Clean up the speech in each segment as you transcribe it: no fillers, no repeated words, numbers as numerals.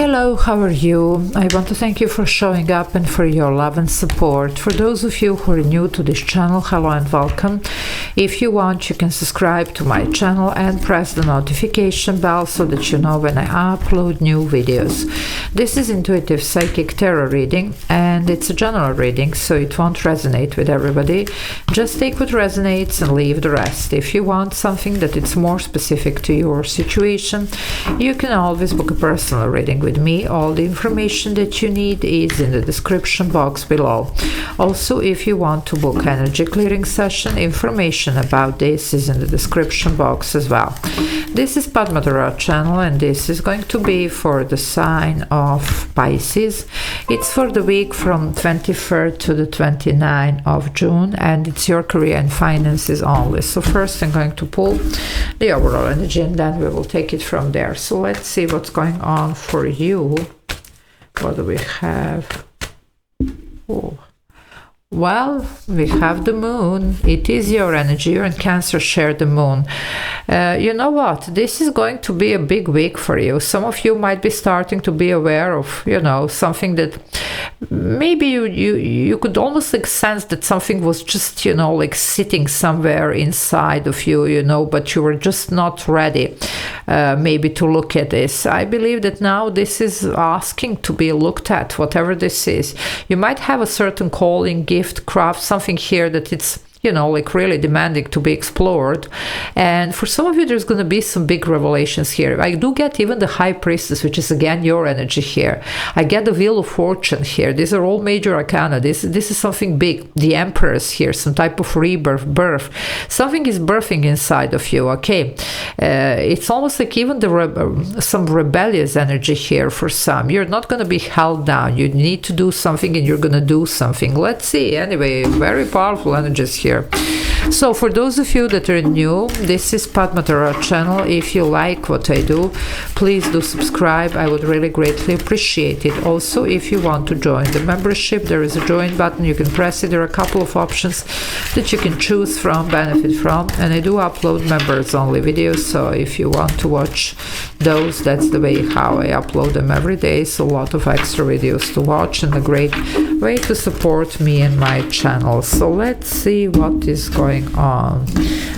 Hello, how are you? I want to thank you for showing up and for your love and support. For those of you who are new to this channel, hello and welcome. If you want, you can subscribe to my channel and press the notification bell so that you know when I upload new videos. This is intuitive psychic tarot reading and it's a general reading, so it won't resonate with everybody. Just take what resonates and leave the rest. If you want something that it's more specific to your situation, you can always book a personal reading with me. All the information that you need is in the description box below. Also, if you want to book energy clearing session, information about this is in the description box as well. This is Padma Tarot channel and this is going to be for the sign of Pisces. It's for the week from 23rd to the 29th of June and it's your career and finances only. So first I'm going to pull the overall energy and then we will take it from there. So let's see what's going on for you. What do we have? Oh. Well, we have the moon. It is your energy. You're in Cancer, share the moon. You know what? This is going to be a big week for you. Some of you might be starting to be aware of, something that maybe you could almost sense that something was just, sitting somewhere inside of you, but you were just not ready maybe to look at this. I believe that now this is asking to be looked at, whatever this is. You might have a certain calling, gift, craft, something here that it's really demanding to be explored. And for some of you, there's going to be some big revelations here. I do get even the High Priestess, which is again your energy here. I get the Wheel of Fortune here. These are all major arcana. This is something big. The Empress here, some type of rebirth, birth. Something is birthing inside of you, okay? It's almost like even some rebellious energy here for some. You're not going to be held down. You need to do something and you're going to do something. Let's see. Anyway, very powerful energies here. So for those of you that are new, this is Padma Tarot channel. If you like what I do, please do subscribe. I would really greatly appreciate it. Also, if you want to join the membership, there is a join button. You can press it. There are a couple of options that you can choose from, benefit from, and I do upload members only videos, so if you want to watch those, that's the way how I upload them every day. So a lot of extra videos to watch and a great way to support me and my channel. So let's see what is going on.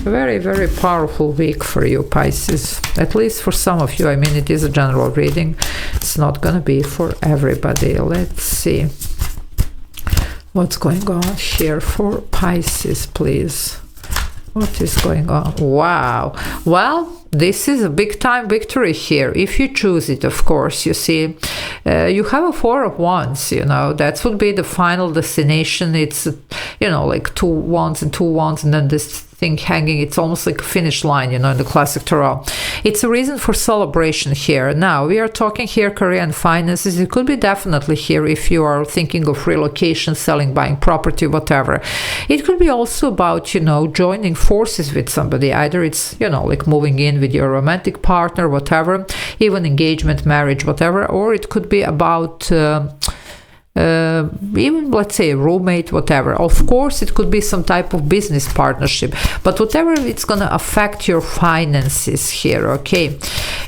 Very, very powerful week for you, Pisces, at least for some of you. I mean, it is a general reading. It's not going to be for everybody. Let's see what's going on here for Pisces, please. What is going on? Wow. Well, this is a big time victory here, if you choose it, of course. You see, you have a Four of Wands, that would be the final destination. It's, like two wands and then this thing hanging. It's almost like a finish line, in the classic tarot. It's a reason for celebration here. Now, we are talking here career and finances. It could be definitely here if you are thinking of relocation, selling, buying property, whatever. It could be also about, joining forces with somebody. Either it's, like moving in with your romantic partner, whatever, even engagement, marriage, whatever, or it could be about even, let's say, a roommate, whatever. Of course, it could be some type of business partnership, but whatever, it's going to affect your finances here, okay?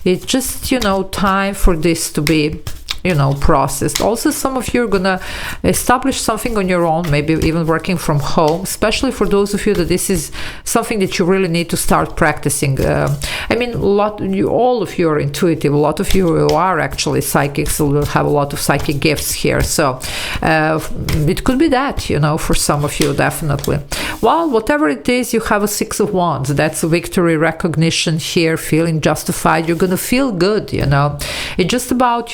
It's just, time for this to be processed. Also, some of you are gonna establish something on your own, maybe even working from home, especially for those of you that this is something that you really need to start practicing. I mean, all of you are intuitive. A lot of you who are actually psychics will have a lot of psychic gifts here. So it could be that, for some of you, definitely. Well, whatever it is, you have a Six of Wands. That's a victory, recognition here, feeling justified. You're gonna feel good, It's just about,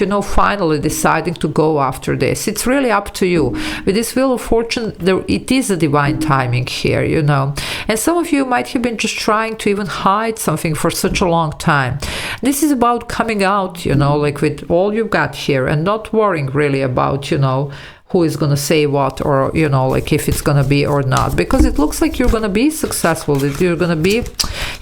finally deciding to go after this. It's really up to you. With this Wheel of Fortune, it is a divine timing here, And some of you might have been just trying to even hide something for such a long time. This is about coming out, like with all you've got here and not worrying really about, who is going to say what, or like if it's going to be or not, because it looks like you're going to be successful, that you're going to be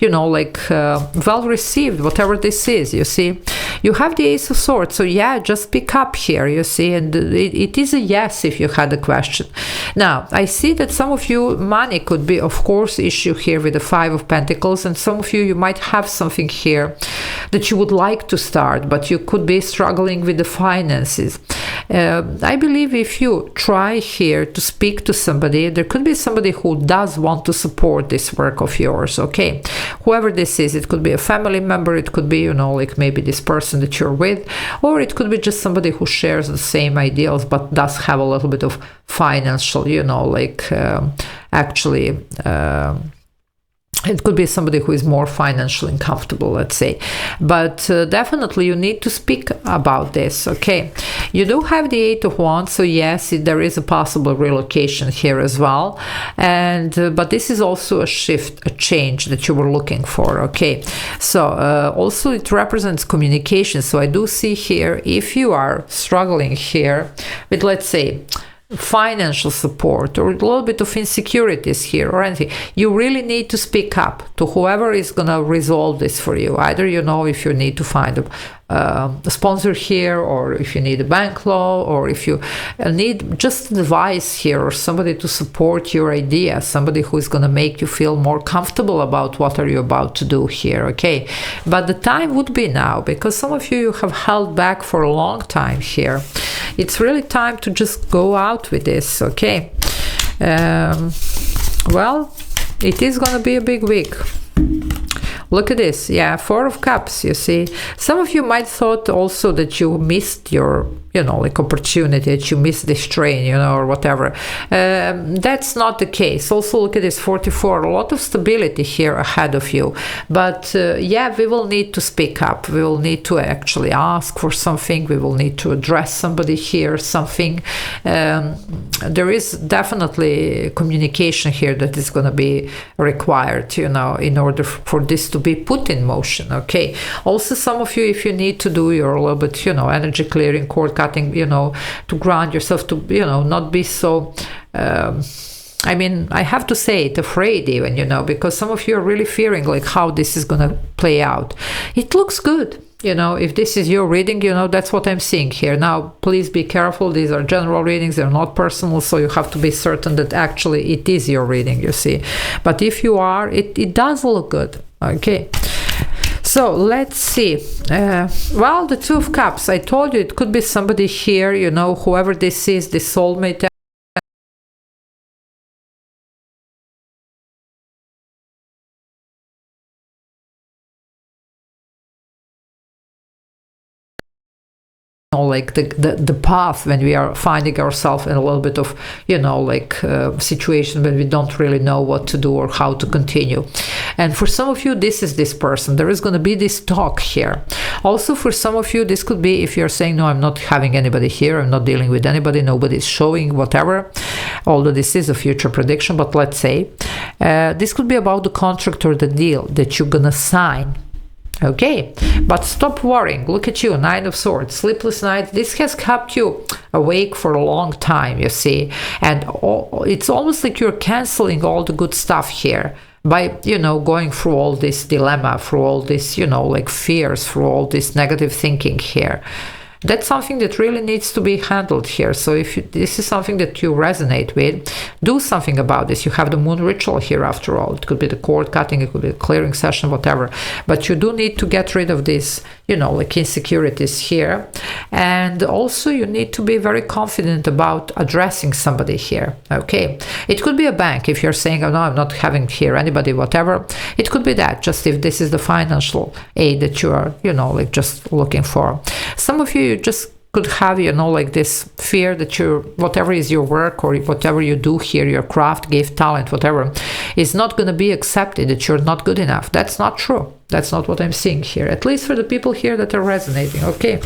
well received, whatever this is. You see, You have the Ace of Swords, so yeah, just pick up here, you see, and it is a yes if you had a question. Now, I see that some of you, money could be, of course, issue here with the Five of Pentacles, and some of you might have something here that you would like to start, but you could be struggling with the finances. I believe if you try here to speak to somebody, there could be somebody who does want to support this work of yours, okay? Whoever this is, it could be a family member, it could be, you know, like maybe this person that you're with, or it could be just somebody who shares the same ideals but does have a little bit of financial, you know, like actually it could be somebody who is more financially comfortable, let's say. But definitely you need to speak about this, okay? You do have the Eight of Wands, so yes, there is a possible relocation here as well. And but this is also a shift, a change that you were looking for, okay? So also it represents communication. So I do see here, if you are struggling here with, let's say, financial support or a little bit of insecurities here or anything, you really need to speak up to whoever is going to resolve this for you. Either, you know, if you need to find a sponsor here, or if you need a bank loan, or if you need just advice here or somebody to support your idea, somebody who is going to make you feel more comfortable about what are you about to do here, okay? But the time would be now, because some of you have held back for a long time here. It's really time to just go out with this, okay? Well, it is going to be a big week. Look at this, yeah, Four of Cups, you see. Some of you might thought also that you missed your, you know, like opportunity, that you missed this train, you know, or whatever. That's not the case. Also, look at this, 44, a lot of stability here ahead of you. But yeah, we will need to speak up. We will need to actually ask for something. We will need to address somebody here, something. There is definitely communication here that is going to be required, you know, in order for this to be put in motion, okay? Also, some of you, if you need to do your little bit, you know, energy clearing, cord cutting, you know, to ground yourself, to, you know, not be so I mean, I have to say it, afraid even, you know, because some of you are really fearing like how this is going to play out. It looks good. You know, if this is your reading, you know, that's what I'm seeing here. Now, please be careful. These are general readings. They're not personal. So you have to be certain that actually it is your reading, you see. But if you are, it does look good. Okay. So let's see. Well, the Two of Cups, I told you it could be somebody here, you know, whoever this is, the soulmate. Like the path when we are finding ourselves in a little bit of, you know, like situation when we don't really know what to do or how to continue. And for some of you, this is this person. There is going to be this talk here. Also, for some of you, this could be if you're saying, no, I'm not having anybody here, I'm not dealing with anybody, nobody's showing, whatever, although this is a future prediction, but let's say this could be about the contract or the deal that you're gonna sign. Okay, but stop worrying. Look at you, Nine of Swords, sleepless nights. This has kept you awake for a long time, you see. And it's almost like you're canceling all the good stuff here by, you know, going through all this dilemma, through all this, you know, like fears, through all this negative thinking here. That's something that really needs to be handled here. So if this is something that you resonate with, do something about this. You have the moon ritual here after all. It could be the cord cutting, it could be a clearing session, whatever. But you do need to get rid of this, you know, like insecurities here. And also you need to be very confident about addressing somebody here. Okay. It could be a bank. If you're saying, oh no, I'm not having here anybody, whatever. It could be that, just if this is the financial aid that you are, you know, like just looking for. Some of you just could have, you know, like this fear that you're, whatever is your work or whatever you do here, your craft, gift, talent, whatever, is not going to be accepted, that you're not good enough. That's not true. That's not what I'm seeing here, at least for the people here that are resonating. Okay.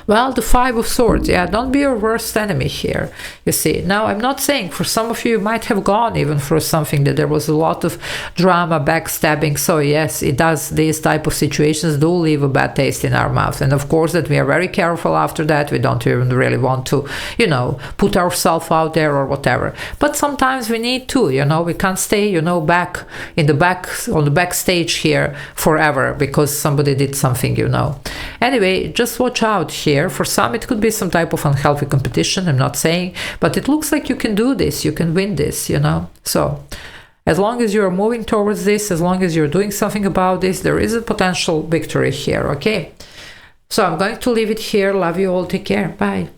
Well, the Five of Swords, yeah, don't be your worst enemy here, you see. Now, I'm not saying for some of you might have gone even for something that there was a lot of drama, backstabbing. So yes, it does, these type of situations do leave a bad taste in our mouth. And of course that we are very careful after that. We don't even really want to, you know, put ourselves out there or whatever. But sometimes we need to, you know, we can't stay, you know, back in the back, on the backstage here forever because somebody did something, you know. Anyway, just watch out here. For some, it could be some type of unhealthy competition, I'm not saying, but it looks like you can do this, you can win this, you know. So as long as you're moving towards this, as long as you're doing something about this, there is a potential victory here, okay? So I'm going to leave it here. Love you all. Take care. Bye.